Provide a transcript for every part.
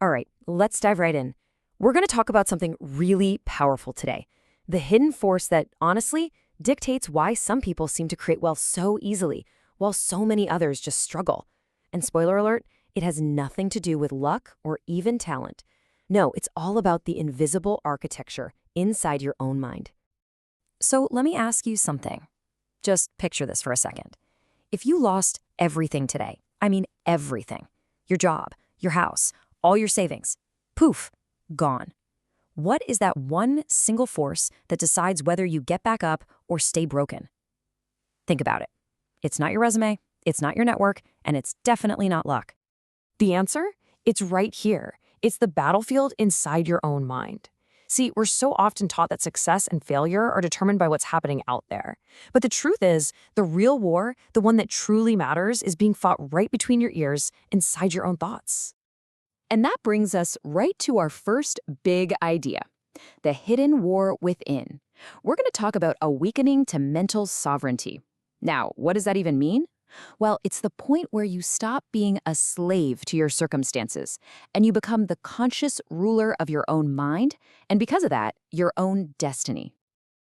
All right, let's dive right in. We're going to talk about something really powerful today. The hidden force that, honestly, dictates why some people seem to create wealth so easily, while so many others just struggle. And spoiler alert, it has nothing to do with luck or even talent. No, it's all about the invisible architecture inside your own mind. So let me ask you something. Just picture this for a second. If you lost everything today, I mean everything, your job, your house, all your savings, poof, gone. What is that one single force that decides whether you get back up or stay broken? Think about it. It's not your resume, it's not your network, and it's definitely not luck. The answer? It's right here. It's the battlefield inside your own mind. See, we're so often taught that success and failure are determined by what's happening out there. But the truth is, the real war, the one that truly matters, is being fought right between your ears, inside your own thoughts. And that brings us right to our first big idea, the hidden war within. We're going to talk about awakening to mental sovereignty. Now, what does that even mean? Well, it's the point where you stop being a slave to your circumstances and you become the conscious ruler of your own mind, and because of that, your own destiny.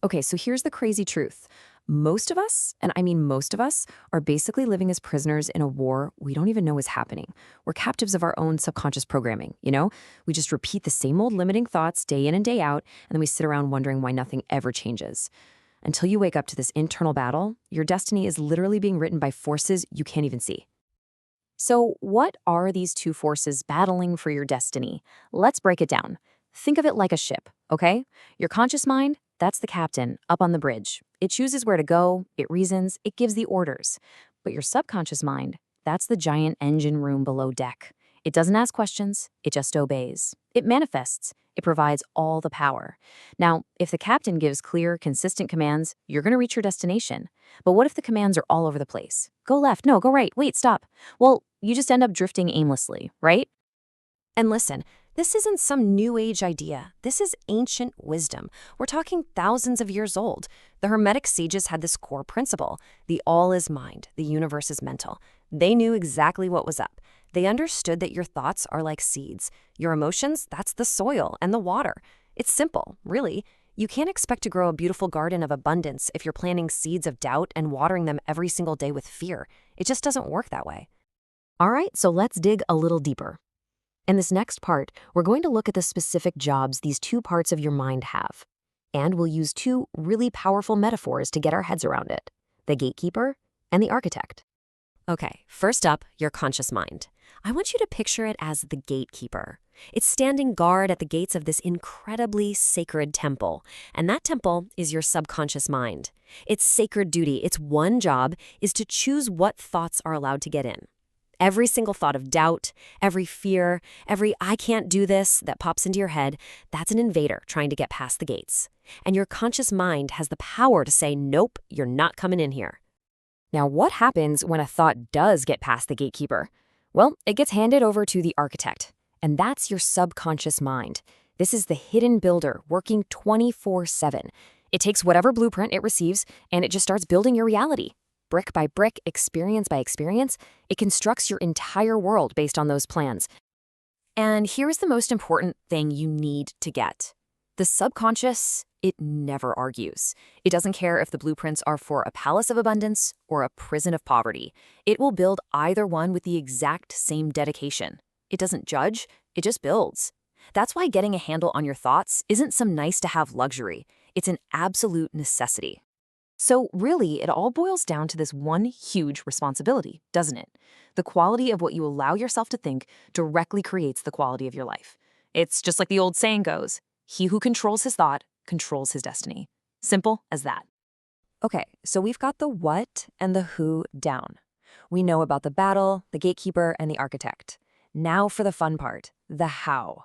Okay, so here's the crazy truth. Most of us, and I mean most of us, are basically living as prisoners in a war we don't even know is happening. We're captives of our own subconscious programming, you know? We just repeat the same old limiting thoughts day in and day out, and then we sit around wondering why nothing ever changes. Until you wake up to this internal battle, your destiny is literally being written by forces you can't even see. So what are these two forces battling for your destiny? Let's break it down. Think of it like a ship, okay? Your conscious mind, that's the captain up on the bridge. It chooses where to go, it reasons, it gives the orders. But your subconscious mind, that's the giant engine room below deck. It doesn't ask questions, it just obeys. It manifests, it provides all the power. Now, if the captain gives clear, consistent commands, you're going to reach your destination. But what if the commands are all over the place? Go left, no, go right, wait, stop. Well, you just end up drifting aimlessly, right? And listen, this isn't some new age idea. This is ancient wisdom. We're talking thousands of years old. The Hermetic sages had this core principle. The all is mind, the universe is mental. They knew exactly what was up. They understood that your thoughts are like seeds. Your emotions, that's the soil and the water. It's simple, really. You can't expect to grow a beautiful garden of abundance if you're planting seeds of doubt and watering them every single day with fear. It just doesn't work that way. All right, so let's dig a little deeper. In this next part, we're going to look at the specific jobs these two parts of your mind have. And we'll use two really powerful metaphors to get our heads around it: the gatekeeper and the architect. Okay, first up, your conscious mind. I want you to picture it as the gatekeeper. It's standing guard at the gates of this incredibly sacred temple, and that temple is your subconscious mind. Its sacred duty, its one job, is to choose what thoughts are allowed to get in. Every single thought of doubt, every fear, every "I can't do this" that pops into your head, that's an invader trying to get past the gates. And your conscious mind has the power to say, nope, you're not coming in here. Now, what happens when a thought does get past the gatekeeper? Well, it gets handed over to the architect, and that's your subconscious mind. This is the hidden builder working 24/7. It takes whatever blueprint it receives, and it just starts building your reality. Brick by brick, experience by experience, it constructs your entire world based on those plans. And here's the most important thing you need to get. The subconscious, it never argues. It doesn't care if the blueprints are for a palace of abundance or a prison of poverty. It will build either one with the exact same dedication. It doesn't judge, it just builds. That's why getting a handle on your thoughts isn't some nice-to-have luxury. It's an absolute necessity. So really, it all boils down to this one huge responsibility, doesn't it? The quality of what you allow yourself to think directly creates the quality of your life. It's just like the old saying goes, he who controls his thought controls his destiny. Simple as that. Okay, so we've got the what and the who down. We know about the battle, the gatekeeper, and the architect. Now for the fun part, the how.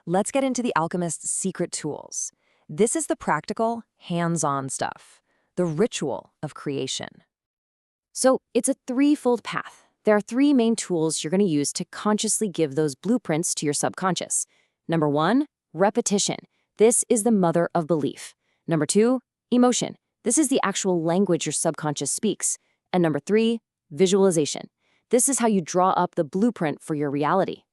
Let's get into the alchemist's secret tools. This is the practical, hands-on stuff. The ritual of creation. So it's a threefold path. There are three main tools you're going to use to consciously give those blueprints to your subconscious. Number one, repetition. This is the mother of belief. Number two, emotion. This is the actual language your subconscious speaks. And number three, visualization. This is how you draw up the blueprint for your reality.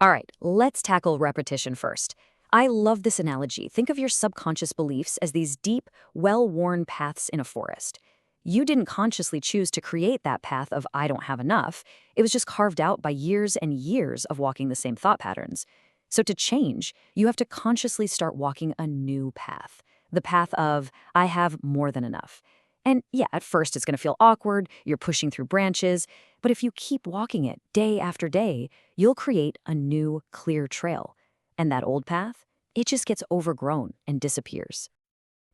All right, let's tackle repetition first. I love this analogy. Think of your subconscious beliefs as these deep, well-worn paths in a forest. You didn't consciously choose to create that path of I don't have enough. It was just carved out by years and years of walking the same thought patterns. So to change, you have to consciously start walking a new path. The path of I have more than enough. And yeah, at first it's going to feel awkward, you're pushing through branches, but if you keep walking it day after day, you'll create a new, clear trail. And that old path, it just gets overgrown and disappears.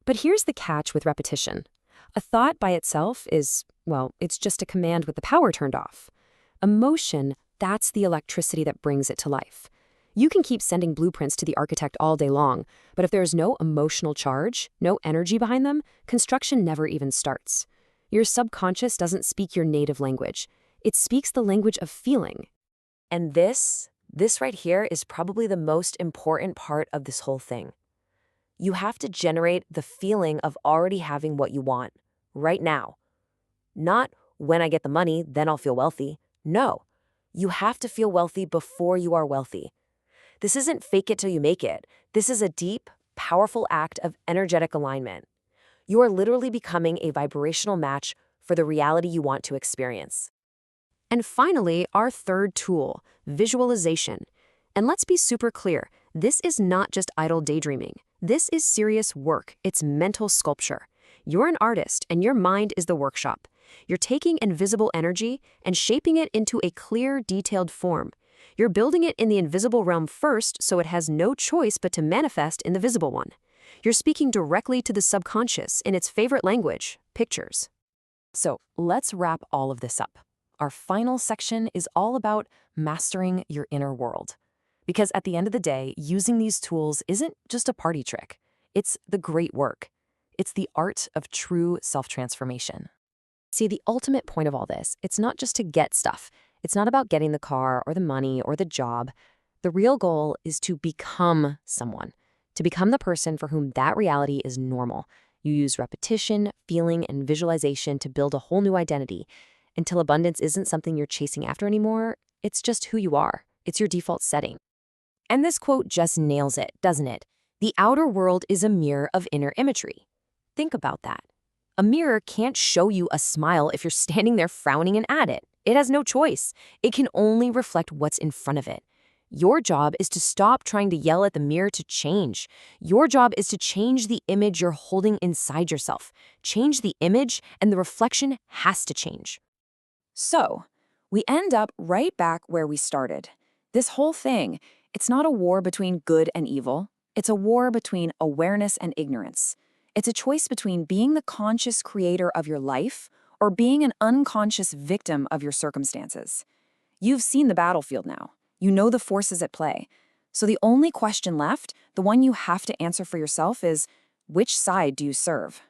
But here's the catch with repetition. A thought by itself is, well, it's just a command with the power turned off. Emotion, that's the electricity that brings it to life. You can keep sending blueprints to the architect all day long, but if there's no emotional charge, no energy behind them, construction never even starts. Your subconscious doesn't speak your native language. It speaks the language of feeling. And this right here is probably the most important part of this whole thing. You have to generate the feeling of already having what you want, right now. Not when I get the money, then I'll feel wealthy. No, you have to feel wealthy before you are wealthy. This isn't fake it till you make it. This is a deep, powerful act of energetic alignment. You are literally becoming a vibrational match for the reality you want to experience. And finally, our third tool, visualization. And let's be super clear, this is not just idle daydreaming. This is serious work. It's mental sculpture. You're an artist, and your mind is the workshop. You're taking invisible energy and shaping it into a clear, detailed form. You're building it in the invisible realm first, so it has no choice but to manifest in the visible one. You're speaking directly to the subconscious in its favorite language, pictures. So let's wrap all of this up. Our final section is all about mastering your inner world. Because at the end of the day, using these tools isn't just a party trick. It's the great work. It's the art of true self-transformation. See, the ultimate point of all this, it's not just to get stuff. It's not about getting the car or the money or the job. The real goal is to become someone, to become the person for whom that reality is normal. You use repetition, feeling, and visualization to build a whole new identity. Until abundance isn't something you're chasing after anymore, it's just who you are. It's your default setting. And this quote just nails it, doesn't it? The outer world is a mirror of inner imagery. Think about that. A mirror can't show you a smile if you're standing there frowning and at it. It has no choice. It can only reflect what's in front of it. Your job is to stop trying to yell at the mirror to change. Your job is to change the image you're holding inside yourself. Change the image, and the reflection has to change. So, we end up right back where we started. This whole thing, it's not a war between good and evil. It's a war between awareness and ignorance. It's a choice between being the conscious creator of your life or being an unconscious victim of your circumstances. You've seen the battlefield now. You know the forces at play. So the only question left, the one you have to answer for yourself, is which side do you serve?